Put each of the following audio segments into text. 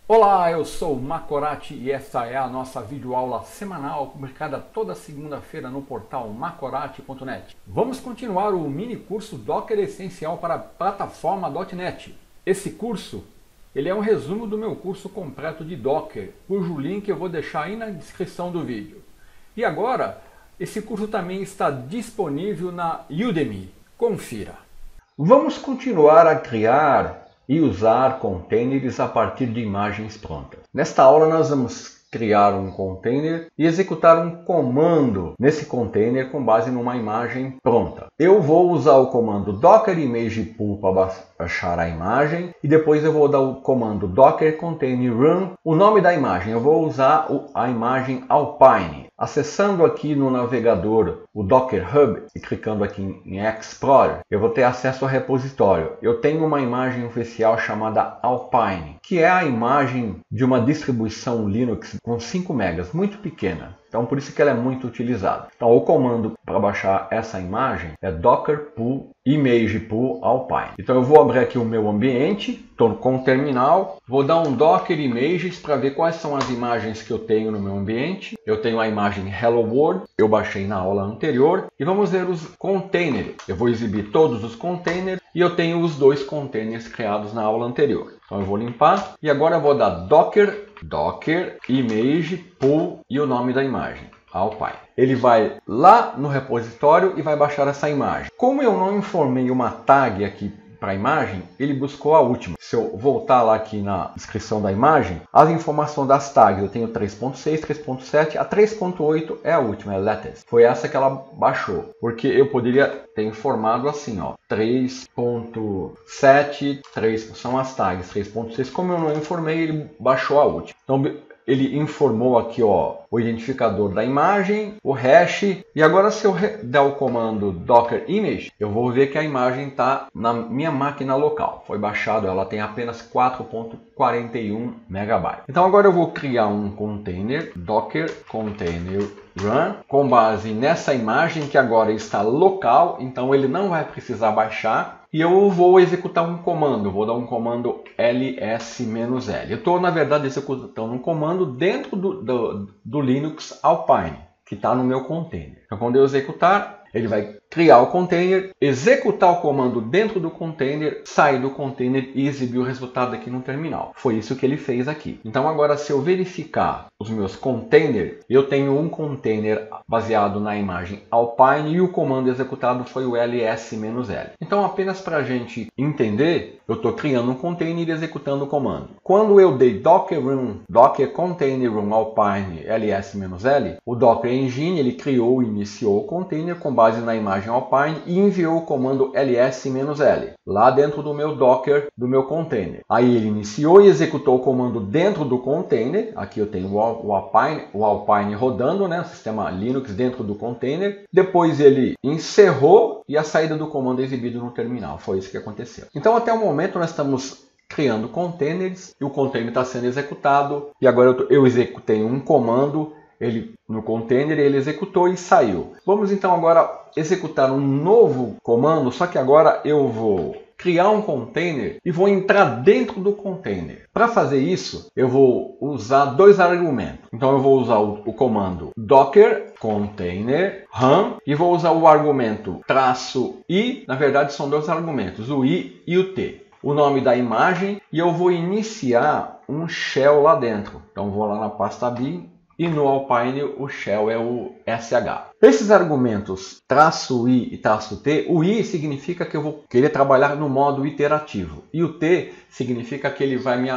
Olá, eu sou o Macorati e essa é a nossa videoaula semanal publicada toda segunda-feira no portal macorati.net. Vamos continuar o mini curso Docker Essencial para a Plataforma.net. Esse curso ele é um resumo do meu curso completo de Docker, cujo link eu vou deixar aí na descrição do vídeo. E agora, esse curso também está disponível na Udemy. Confira. Vamos continuar a criar e usar containers a partir de imagens prontas. Nesta aula nós vamos criar um container e executar um comando nesse container com base numa imagem pronta. Eu vou usar o comando docker image pool para baixar a imagem e depois eu vou dar o comando docker container run. O nome da imagem, eu vou usar a imagem Alpine. Acessando aqui no navegador o Docker Hub e clicando aqui em Explorer, eu vou ter acesso ao repositório. Eu tenho uma imagem oficial chamada Alpine, que é a imagem de uma distribuição Linux com 5 megas, muito pequena. Então por isso que ela é muito utilizada. Então o comando para baixar essa imagem é docker pool image pool Alpine. Então eu vou abrir aqui o meu ambiente, estou com o terminal, vou dar um docker images para ver quais são as imagens que eu tenho no meu ambiente. Eu tenho a imagem Hello World, eu baixei na aula anterior, e vamos ver os containers. Eu vou exibir todos os containers e eu tenho os dois containers criados na aula anterior. Então eu vou limpar e agora eu vou dar docker image pool e o nome da imagem, Alpine. Ele vai lá no repositório e vai baixar essa imagem. Como eu não informei uma tag aqui para a imagem, ele buscou a última. Se eu voltar lá aqui na descrição da imagem, as informações das tags, eu tenho 3.6, 3.7, a 3.8 é a última, é latest. Foi essa que ela baixou, porque eu poderia ter informado assim, ó, 3.7, 3 são as tags, 3.6, como eu não informei, ele baixou a última. Então, ele informou aqui, ó, o identificador da imagem, o hash, e agora se eu der o comando docker image, eu vou ver que a imagem está na minha máquina local. Foi baixado, ela tem apenas 4.41 MB. Então agora eu vou criar um container, docker container run, com base nessa imagem que agora está local, então ele não vai precisar baixar. E eu vou executar um comando, vou dar um comando ls-l. Eu estou, na verdade, executando um comando dentro do Linux Alpine, que está no meu container. Então, quando eu executar, ele vai criar o container, executar o comando dentro do container, sair do container e exibir o resultado aqui no terminal. Foi isso que ele fez aqui. Então agora, se eu verificar os meus containers, eu tenho um container baseado na imagem Alpine e o comando executado foi o ls-l. Então apenas para a gente entender, eu estou criando um container e executando o comando. Quando eu dei docker run, docker container run Alpine ls-l, o Docker Engine ele criou e iniciou o container com base na imagem Alpine e enviou o comando ls-l lá dentro do meu Docker, do meu container. Aí ele iniciou e executou o comando dentro do container. Aqui eu tenho o Alpine rodando, né, o sistema Linux dentro do container. Depois ele encerrou e a saída do comando é exibido no terminal. Foi isso que aconteceu. Então até o momento nós estamos criando containers e o container está sendo executado. E agora eu executei um comando no container, ele executou e saiu. Vamos então agora executar um novo comando, só que agora eu vou criar um container e vou entrar dentro do container. Para fazer isso, eu vou usar dois argumentos. Então eu vou usar o comando docker container run e vou usar o argumento -i. Na verdade são dois argumentos, o i e o t. O nome da imagem e eu vou iniciar um shell lá dentro. Então vou lá na pasta bin e no Alpine o shell é o sh. Esses argumentos -i e -t, o i significa que eu vou querer trabalhar no modo iterativo e o t significa que ele vai me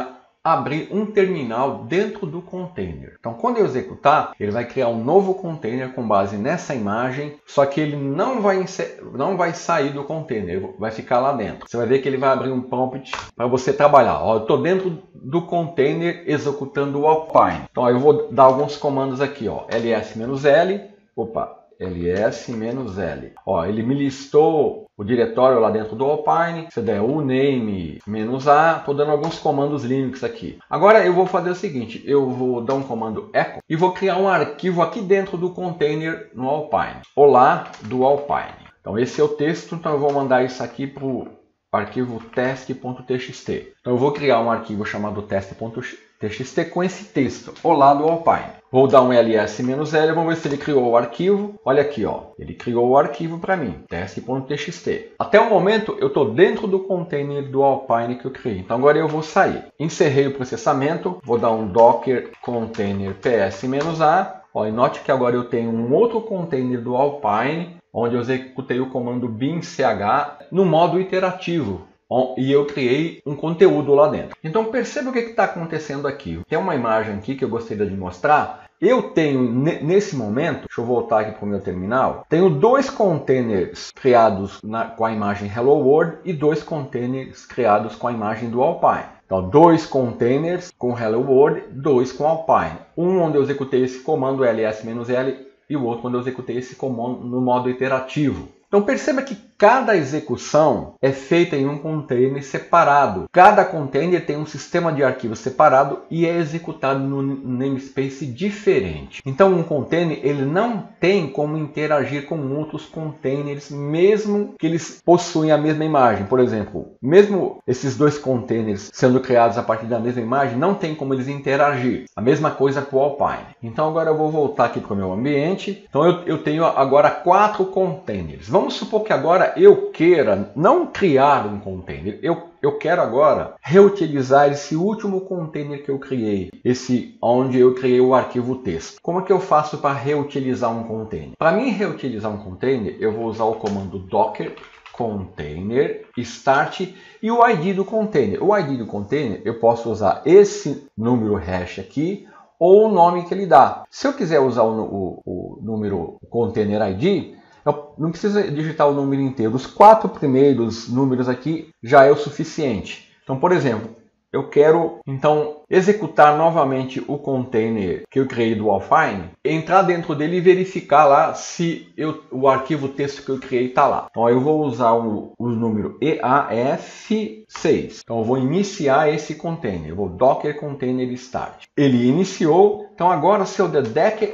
abrir um terminal dentro do container. Então quando eu executar, ele vai criar um novo container com base nessa imagem, só que ele não vai sair do container, vai ficar lá dentro. Você vai ver que ele vai abrir um prompt para você trabalhar. Ó, eu estou dentro do container executando o Alpine. Então aí eu vou dar alguns comandos aqui, ó, ls-l, ls-l. Ó, ele me listou o diretório lá dentro do Alpine. Se der o name -a, estou dando alguns comandos Linux aqui. Agora eu vou fazer o seguinte, eu vou dar um comando echo e vou criar um arquivo aqui dentro do container no Alpine. Olá do Alpine. Então esse é o texto, então eu vou mandar isso aqui para o arquivo teste.txt. Então eu vou criar um arquivo chamado teste.txt com esse texto, olá do Alpine. Vou dar um ls-l, vamos ver se ele criou o arquivo. Olha aqui, ó, ele criou o arquivo para mim, teste.txt. Até o momento eu estou dentro do container do Alpine que eu criei. Então agora eu vou sair. Encerrei o processamento, vou dar um docker container ps-a. Ó, e note que agora eu tenho um outro container do Alpine, onde eu executei o comando binch no modo iterativo. E eu criei um conteúdo lá dentro. Então perceba o que está acontecendo aqui. Tem uma imagem aqui que eu gostaria de mostrar. Eu tenho, nesse momento, deixa eu voltar aqui para o meu terminal, tenho dois containers criados com a imagem Hello World e dois containers criados com a imagem do Alpine. Então, dois containers com Hello World, dois com Alpine. Um onde eu executei esse comando ls-l e o outro onde eu executei esse comando no modo iterativo. Então perceba que cada execução é feita em um container separado. Cada container tem um sistema de arquivos separado e é executado no namespace diferente. Então um container ele não tem como interagir com outros containers, mesmo que eles possuem a mesma imagem. Por exemplo, mesmo esses dois containers sendo criados a partir da mesma imagem, não tem como eles interagir. A mesma coisa com o Alpine. Então agora eu vou voltar aqui para o meu ambiente. Então eu tenho agora 4 containers. Vamos supor que agora eu queira não criar um container, eu quero agora reutilizar esse último container que eu criei, esse onde eu criei o arquivo texto. Como é que eu faço para reutilizar um container? Para mim reutilizar um container, eu vou usar o comando docker container start e o ID do container. O ID do container eu posso usar esse número hash aqui ou o nome que ele dá. Se eu quiser usar o número container ID, eu não precisa digitar o número inteiro. Os 4 primeiros números aqui já é o suficiente. Então, por exemplo, eu quero então executar novamente o container que eu criei do Alpine, entrar dentro dele e verificar lá se o arquivo texto que eu criei está lá. Então eu vou usar o número EAF6. Então eu vou iniciar esse container. Eu vou docker container start. Ele iniciou. Então agora se eu der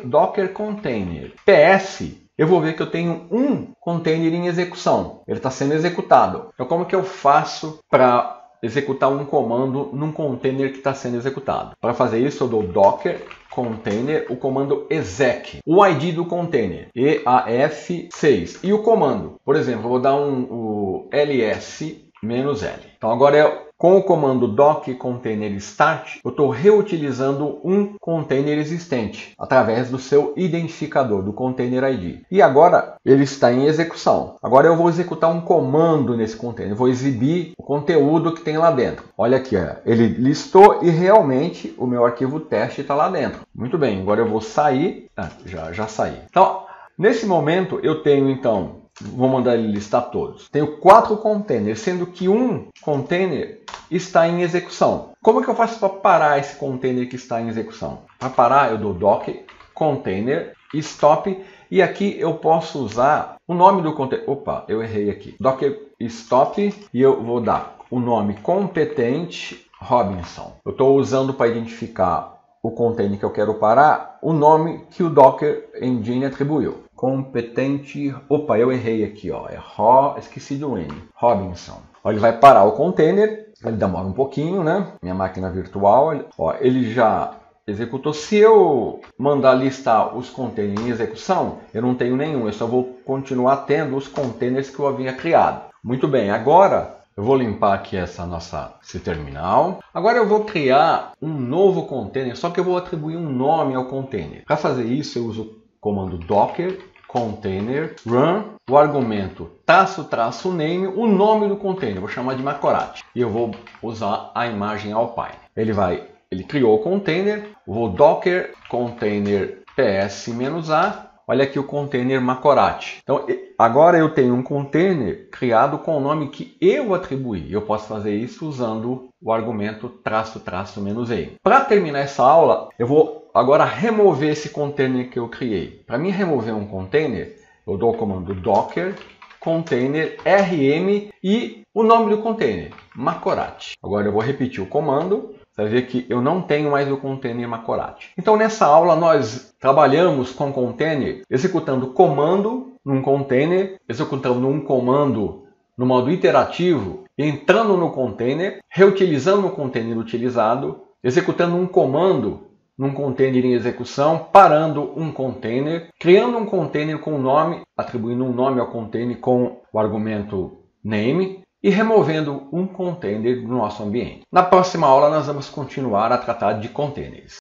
docker container PS, eu vou ver que eu tenho um container em execução. Ele está sendo executado. Então como que eu faço para executar um comando num container que está sendo executado? Para fazer isso eu dou docker container, o comando exec, o ID do container, EAF6. E o comando, por exemplo, eu vou dar o ls-l. Então agora com o comando doc container start, eu estou reutilizando um container existente através do seu identificador, do container ID. E agora ele está em execução. Agora eu vou executar um comando nesse container. Eu vou exibir o conteúdo que tem lá dentro. Olha aqui, ó, ele listou e realmente o meu arquivo teste está lá dentro. Muito bem, agora eu vou sair. Já saí. Então, nesse momento eu tenho então... Vou mandar ele listar todos. Tenho 4 containers, sendo que um container está em execução. Como que eu faço para parar esse container que está em execução? Para parar, eu dou docker container stop e aqui eu posso usar o nome do container. Opa, eu errei aqui. Docker stop e eu vou dar o nome competente Robinson. Eu estou usando para identificar o container que eu quero parar, o nome que o Docker Engine atribuiu. Competente, opa, eu errei aqui, ó, esqueci do N, Robinson. Ó, ele vai parar o container, ele demora um pouquinho, né? Minha máquina virtual, ó, ele já executou. Se eu mandar listar os containers em execução, eu não tenho nenhum, eu só vou continuar tendo os containers que eu havia criado. Muito bem, agora eu vou limpar aqui esse terminal. Agora eu vou criar um novo container, só que eu vou atribuir um nome ao container. Para fazer isso, eu uso o comando docker container run, o argumento --name, o nome do container, vou chamar de Macorati. E eu vou usar a imagem Alpine. Ele criou o container, vou docker container ps-a. Olha aqui o container Macorati. Então, agora eu tenho um container criado com o nome que eu atribuí. Eu posso fazer isso usando o argumento --e. Para terminar essa aula, eu vou agora remover esse container que eu criei. Para mim remover um container, eu dou o comando docker container rm e o nome do container, Macorati. Agora eu vou repetir o comando. Você vai ver que eu não tenho mais o container Macorati. Então nessa aula nós trabalhamos com container executando comando num container, executando um comando no modo iterativo, entrando no container, reutilizando o container utilizado, executando um comando num container em execução, parando um container, criando um container com nome, atribuindo um nome ao container com o argumento name e removendo um container do nosso ambiente. Na próxima aula nós vamos continuar a tratar de containers.